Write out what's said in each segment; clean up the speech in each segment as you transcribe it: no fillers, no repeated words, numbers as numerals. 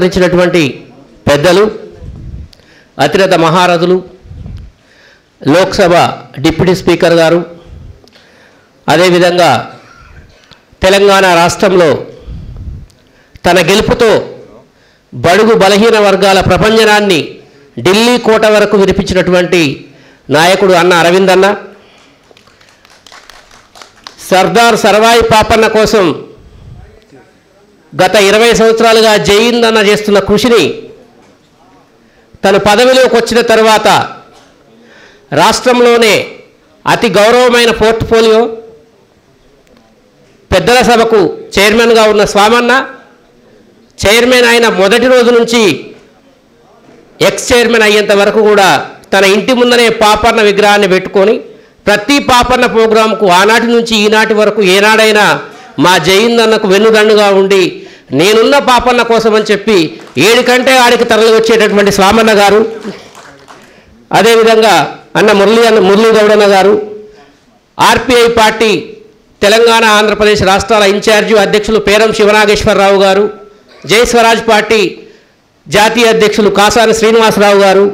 సహకరించినటువంటి పెద్దలు, అతిరథ మహారథులు, లోక్సభ డిప్యూటీ స్పీకర్ గారు, అదేవిధంగా తెలంగాణ రాష్ట్రంలో తన గెలుపుతో బడుగు బలహీన వర్గాల ప్రపంచనాన్ని ఢిల్లీ కోట వరకు వినిపించినటువంటి నాయకుడు అన్న అరవింద్ అన్న, సర్దార్ సర్వాయి పాపన్న కోసం గత 20 సంవత్సరాలుగా జయిందన్న చేస్తున్న కృషిని తను పదవిలోకి వచ్చిన తర్వాత రాష్ట్రంలోనే అతి గౌరవమైన పోర్ట్ఫోలియో, పెద్దల సభకు చైర్మన్గా ఉన్న స్వామన్న, చైర్మన్ అయిన మొదటి రోజు నుంచి ఎక్స్ చైర్మన్ అయ్యేంత వరకు కూడా తన ఇంటి ముందనే పాపన్న విగ్రహాన్ని పెట్టుకొని ప్రతి పాపన్న ప్రోగ్రాంకు ఆనాటి నుంచి ఈనాటి వరకు ఏనాడైనా మా జయిందన్నకు వెన్నుదండుగా ఉండి నేనున్న పాపన్న కోసం అని చెప్పి 7 కంటే ఆడికి తరలి వచ్చేటటువంటి స్వామన్న గారు, అదేవిధంగా అన్న మురళీ గౌడన్న గారు, ఆర్పిఐ పార్టీ తెలంగాణ ఆంధ్రప్రదేశ్ రాష్ట్రాల ఇన్ఛార్జి అధ్యక్షులు పేరం శివనాగేశ్వరరావు గారు, జై స్వరాజ్ పార్టీ జాతీయ అధ్యక్షులు కాసాని శ్రీనివాసరావు గారు,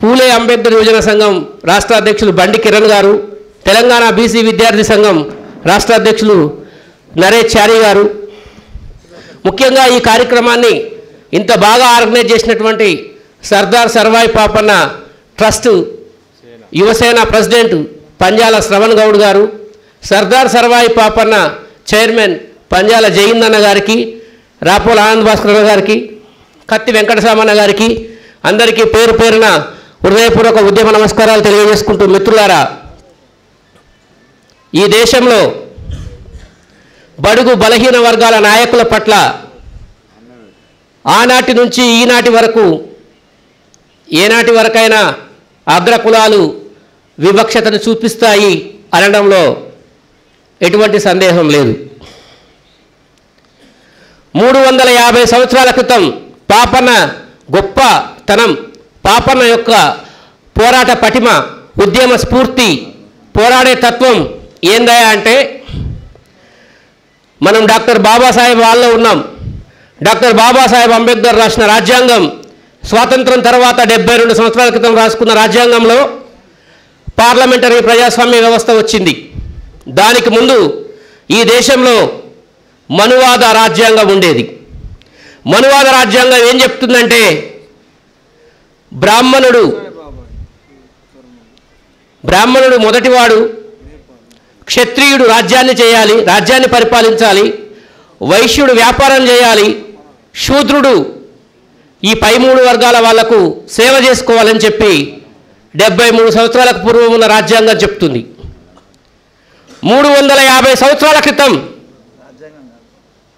పూలే అంబేద్కర్ యువజన సంఘం రాష్ట్ర అధ్యక్షులు బండి కిరణ్ గారు, తెలంగాణ బీసీ విద్యార్థి సంఘం రాష్ట్ర అధ్యక్షులు నరేష్ చారి గారు, ముఖ్యంగా ఈ కార్యక్రమాన్ని ఇంత బాగా ఆర్గనైజ్ చేసినటువంటి సర్దార్ సర్వాయి పాపన్న ట్రస్ట్ యువసేన ప్రెసిడెంట్ పంజాల శ్రవణ్ గౌడ్ గారు, సర్దార్ సర్వాయి పాపన్న చైర్మన్ పంజాల జయిందన్న గారికి, రాపోల ఆనంద్ భాస్కర్ గారికి, కత్తి వెంకటసామన్న గారికి అందరికీ పేరు పేరున హృదయపూర్వక ఉద్యమ నమస్కారాలు తెలియజేసుకుంటూ, మిత్రులారా, ఈ దేశంలో బడుగు బలహీన వర్గాల నాయకుల పట్ల ఆనాటి నుంచి ఈనాటి వరకు ఏనాటి వరకైనా అగ్రకులాలు వివక్షతను చూపిస్తాయి అనడంలో ఎటువంటి సందేహం లేదు. 350 సంవత్సరాల క్రితం పాపన్న గొప్పతనం, పాపన్న యొక్క పోరాట పటిమ, ఉద్యమ స్ఫూర్తి, పోరాడే తత్వం ఏందయ్యా అంటే మనం డాక్టర్ బాబాసాహెబ్ వాళ్ళలో ఉన్నాం. డాక్టర్ బాబాసాహెబ్ అంబేద్కర్ రాసిన రాజ్యాంగం, స్వాతంత్రం తర్వాత 72 సంవత్సరాల క్రితం రాసుకున్న రాజ్యాంగంలో పార్లమెంటరీ ప్రజాస్వామ్య వ్యవస్థ వచ్చింది. దానికి ముందు ఈ దేశంలో మనువాద రాజ్యాంగం ఉండేది. మనువాద రాజ్యాంగం ఏం చెప్తుందంటే బ్రాహ్మణుడు మొదటివాడు, క్షత్రియుడు రాజ్యాన్ని చేయాలి, రాజ్యాన్ని పరిపాలించాలి, వైశ్యుడు వ్యాపారం చేయాలి, శూద్రుడు ఈ పై 3 వర్గాల వాళ్లకు సేవ చేసుకోవాలని చెప్పి 73 సంవత్సరాలకు పూర్వం ఉన్న రాజ్యాంగం చెప్తుంది. 350 సంవత్సరాల క్రితం,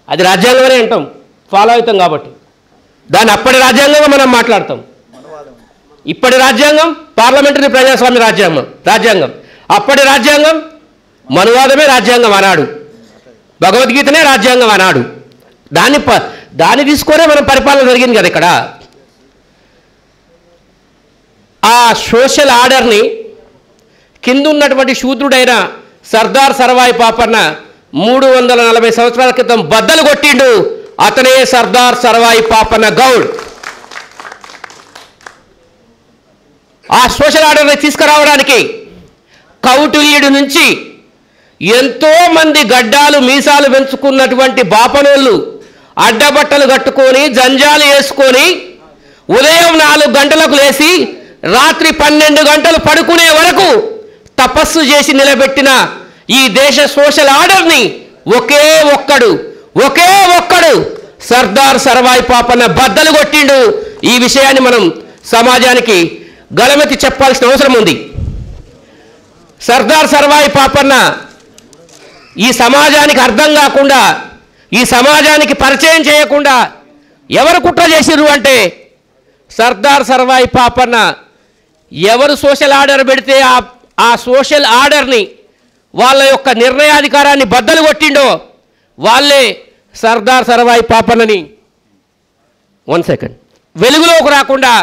అది రాజ్యాంగమనే అంటాం, ఫాలో అవుతాం కాబట్టి దాన్ని అప్పటి రాజ్యాంగంగా మనం మాట్లాడతాం. ఇప్పటి రాజ్యాంగం పార్లమెంటరీ ప్రజాస్వామ్య రాజ్యాంగం, అప్పటి రాజ్యాంగం మనువాదమే రాజ్యాంగం అన్నాడు, భగవద్గీతనే రాజ్యాంగం అన్నాడు. దాన్ని తీసుకొనే మనం పరిపాలన జరిగింది కదా. ఇక్కడ ఆ సోషల్ ఆర్డర్ని కింద ఉన్నటువంటి శూద్రుడైన సర్దార్ సర్వాయి పాపన్న 340 సంవత్సరాల క్రితం బద్దలు కొట్టిండు. అతనే సర్దార్ సర్వాయి పాపన్న గౌడ్. ఆ సోషల్ ఆర్డర్ని తీసుకురావడానికి కౌటిల్యుడి నుంచి ఎంతోమంది గడ్డాలు మీసాలు పెంచుకున్నటువంటి బాపనోళ్ళు అడ్డబట్టలు కట్టుకొని జంజాలు వేసుకొని ఉదయం 4 గంటలకు లేచి రాత్రి 12 గంటలు పడుకునే వరకు తపస్సు చేసి నిలబెట్టిన ఈ దేశ సోషల్ ఆర్డర్ని ఒకే ఒక్కడు సర్దార్ సర్వాయి పాపన్న బద్దలు కొట్టిండు. ఈ విషయాన్ని మనం సమాజానికి గలమెత్తి చెప్పాల్సిన అవసరం ఉంది. సర్దార్ సర్వాయి పాపన్న ఈ సమాజానికి అర్థం కాకుండా, ఈ సమాజానికి పరిచయం చేయకుండా ఎవరు కుట్ర చేసిర్రు అంటే సర్దార్ సర్వాయి పాపన్న ఎవరు సోషల్ ఆర్డర్ పెడితే ఆ సోషల్ ఆర్డర్ని వాళ్ళ యొక్క నిర్ణయాధికారాన్ని బద్దలు కొట్టిండో వాళ్ళే సర్దార్ సర్వాయి పాపన్నని 1 సెకండ్ వెలుగులోకి రాకుండా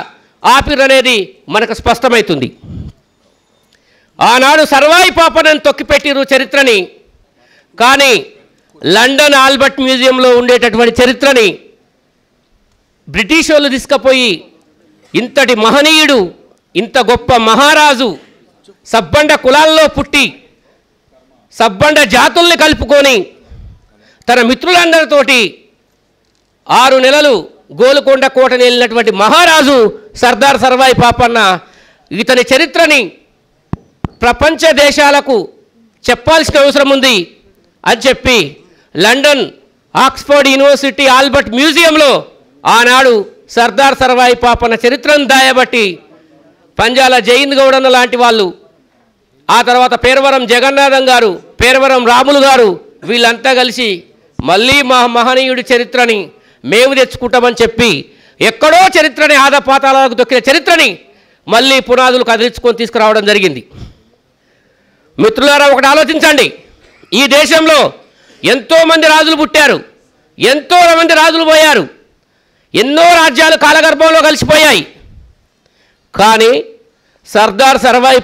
ఆపిరనేది మనకు స్పష్టమవుతుంది. ఆనాడు సర్వాయి పాపన్నని తొక్కిపెట్టిరు చరిత్రని, కానీ లండన్ ఆల్బర్ట్ మ్యూజియంలో ఉండేటటువంటి చరిత్రని బ్రిటిష్ వాళ్ళు తీసుకుపోయి ఇంతటి మహనీయుడు, ఇంత గొప్ప మహారాజు సబ్బండ కులాల్లో పుట్టి సబ్బండ జాతుల్ని కలుపుకొని తన మిత్రులందరితోటి 6 నెలలు గోల్కొండ కోటని వెళ్ళినటువంటి మహారాజు సర్దార్ సర్వాయి పాపన్న ఇతని చరిత్రని ప్రపంచ దేశాలకు చెప్పాల్సిన అవసరం ఉంది అని చెప్పి లండన్, ఆక్స్ఫర్డ్ యూనివర్సిటీ, ఆల్బర్ట్ మ్యూజియంలో ఆనాడు సర్దార్ సర్వాయి పాపన్న చరిత్రను దాయబట్టి పంజాల జైన్ గౌడన్న లాంటి వాళ్ళు, ఆ తర్వాత పేరవరం జగన్నాథం గారు, పేరవరం రాములు గారు వీళ్ళంతా కలిసి మళ్ళీ మహనీయుడి చరిత్రని మేము తెచ్చుకుంటామని చెప్పి ఎక్కడో చరిత్రని ఆదపాతాలకు దొక్కిన చరిత్రని మళ్ళీ పునాదులు కదిలించుకొని తీసుకురావడం జరిగింది. మిత్రులారా, ఒకటి ఆలోచించండి. ఈ దేశంలో ఎంతోమంది రాజులు పుట్టారు, ఎంతో మంది రాజులు పోయారు, ఎన్నో రాజ్యాలు కాలగర్భంలో కలిసిపోయాయి. కానీ సర్దార్ సర్వాయి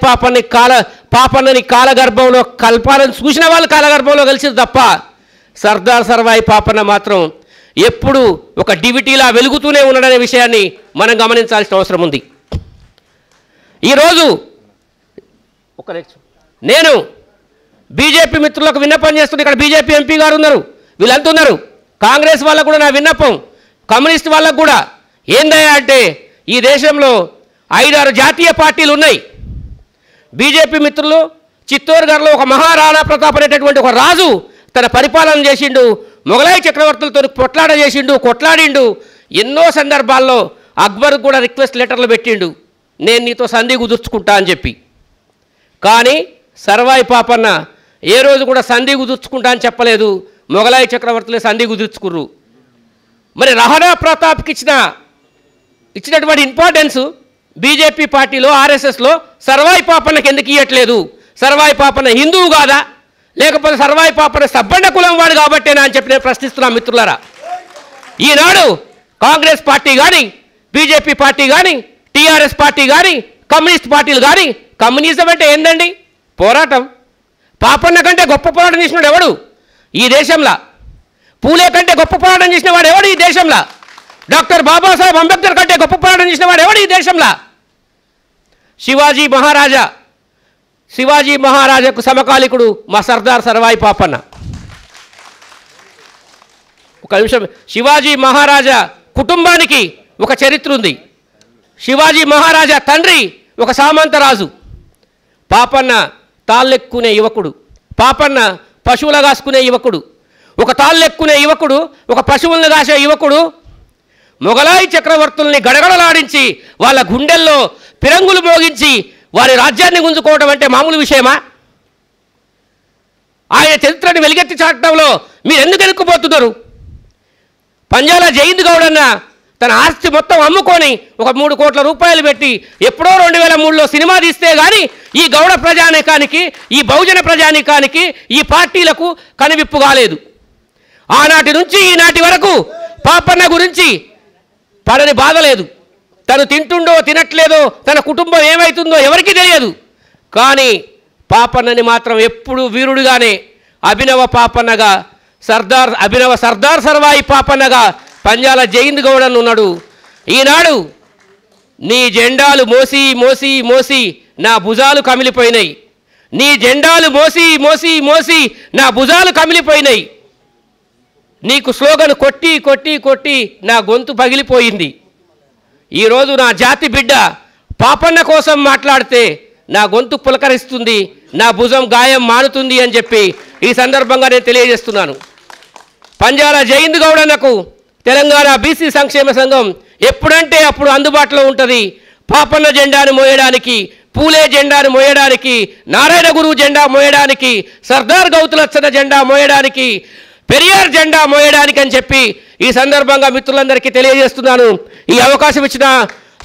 పాపన్నని కాలగర్భంలో కల్పాలని చూసిన వాళ్ళు కాలగర్భంలో కలిసింది తప్ప సర్దార్ సర్వాయి పాపన్న మాత్రం ఎప్పుడు ఒక డివిటీలా వెలుగుతూనే ఉన్నాడనే విషయాన్ని మనం గమనించాల్సిన అవసరం ఉంది. ఈరోజు నేను బీజేపీ మిత్రులకు విన్నపం చేస్తున్నా. ఇక్కడ బీజేపీ ఎంపీ గారు ఉన్నారు, వీళ్ళంతా ఉన్నారు. కాంగ్రెస్ వాళ్ళకు కూడా నా విన్నపం, కమ్యూనిస్ట్ వాళ్ళకు కూడా ఏందయ్యా అంటే ఈ దేశంలో 5-6 జాతీయ పార్టీలు ఉన్నాయి. బీజేపీ మిత్రులు చిత్తూరుగఢ్లో ఒక మహారాణా ప్రతాప్ అనేటటువంటి ఒక రాజు తన పరిపాలన చేసిండు, మొఘలాయి చక్రవర్తులతో కొట్లాడిండు. ఎన్నో సందర్భాల్లో అక్బర్ కూడా రిక్వెస్ట్ లెటర్లు పెట్టిండు, నేను నీతో సంధి కుదుర్చుకుంటా అని చెప్పి. కానీ సర్వాయి పాపన్న ఏ రోజు కూడా సంధి కుదుర్చుకుంటా అని చెప్పలేదు, మొఘలాయి చక్రవర్తులే సంధి కుదుర్చుకుర్రు. మరి రాణా ప్రతాప్కి ఇచ్చినటువంటి ఇంపార్టెన్స్ బీజేపీ పార్టీలో, ఆర్ఎస్ఎస్లో సర్వాయి పాపన్నకి ఎందుకు ఇవ్వట్లేదు? సర్వాయి పాపన్న హిందువు కాదా, లేకపోతే సర్వాయి పాపన్న సబ్బండ కులం వాడు కాబట్టేనా అని చెప్పి నేను ప్రశ్నిస్తున్నాను మిత్రులారా. ఈనాడు కాంగ్రెస్ పార్టీ కానీ, బీజేపీ పార్టీ కానీ, టీఆర్ఎస్ పార్టీ కానీ, కమ్యూనిస్ట్ పార్టీలు కానీ, కమ్యూనిజం అంటే ఏందండి? పోరాటం. పాపన్న కంటే గొప్ప పోరాటం చేసినాడు ఎవడు ఈ దేశంలో? పూలే కంటే గొప్ప పోరాటం చేసిన వాడు ఎవడు ఈ దేశంలో? డాక్టర్ బాబాసాహెబ్ అంబేద్కర్ కంటే గొప్ప పోరాటం చేసిన వాడు ఎవడు ఈ దేశంలో? శివాజీ మహారాజాకు సమకాలికుడు మా సర్దార్ సర్వాయి పాపన్న. ఒక నిమిషం. శివాజీ మహారాజా కుటుంబానికి ఒక చరిత్ర ఉంది. శివాజీ మహారాజా తండ్రి ఒక సామంతరాజు. పాపన్న తాళ్ళెక్కునే యువకుడు, పాపన్న పశువుల కాసుకునే యువకుడు. ఒక తాళ్ళెక్కునే యువకుడు, ఒక పశువులను కాసే యువకుడు మొఘలాయి చక్రవర్తుల్ని గడగడలాడించి వాళ్ళ గుండెల్లో పిరంగులు మోగించి వారి రాజ్యాన్ని గుంజుకోవడం అంటే మామూలు విషయమా? ఆయన చరిత్రని వెలిగెత్తి చాటడంలో మీరు ఎందుకు ఎనుక్కుపోతున్నారు? పంజాల జైన్ గౌడన్న తన ఆస్తి మొత్తం అమ్ముకొని ఒక 3 కోట్ల రూపాయలు పెట్టి ఎప్పుడో 2003లో సినిమా తీస్తే కానీ ఈ గౌడ ప్రజానీకానికి, ఈ బహుజన ప్రజానీకానికి, ఈ పార్టీలకు కనువిప్పు కాలేదు. ఆనాటి నుంచి ఈనాటి వరకు పాపన్న గురించి పడని బాధ లేదు. తను తింటుండో తినట్లేదో, తన కుటుంబం ఏమవుతుందో ఎవరికీ తెలియదు. కానీ పాపన్నని మాత్రం ఎప్పుడు వీరుడుగానే అభినవ సర్దార్ సర్వాయి పాపన్నగా పంజాల జైన్ గౌడన్ ఉన్నాడు. ఈనాడు నీ జెండాలు మోసి మోసి మోసి నా భుజాలు కమిలిపోయినాయి, నీ జెండాలు మోసి మోసి మోసి నా భుజాలు కమిలిపోయినాయి, నీకు స్లోగన్ కొట్టి కొట్టి కొట్టి నా గొంతు పగిలిపోయింది. ఈరోజు నా జాతి బిడ్డ పాపన్న కోసం మాట్లాడితే నా గొంతు పులకరిస్తుంది, నా భుజం గాయం మానుతుంది అని చెప్పి ఈ సందర్భంగా నేను తెలియజేస్తున్నాను. పంజాల జైన్ గౌడన్నకు తెలంగాణ బీసీ సంక్షేమ సంఘం ఎప్పుడంటే అప్పుడు అందుబాటులో ఉంటుంది. పాపన్న జెండాను మోయడానికి, పూలే జెండాను మోయడానికి, నారాయణ గురువు జెండా మోయడానికి, సర్దార్ గౌతులచ్చన జెండా మోయడానికి, పెరియార్ జెండా మోయడానికి అని చెప్పి ఈ సందర్భంగా మిత్రులందరికీ తెలియజేస్తున్నాను. ఈ అవకాశం ఇచ్చిన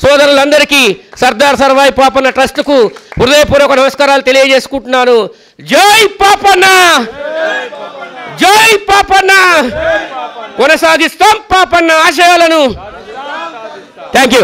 సోదరులందరికీ సర్దార్ సర్వాయి పాపన్న ట్రస్ట్కు హృదయపూర్వక నమస్కారాలు తెలియజేసుకుంటున్నాను. జై పాపన్న, జై పాపన్న. కొనసాగిస్తాం పాపన్న ఆశయాలను. Thank you.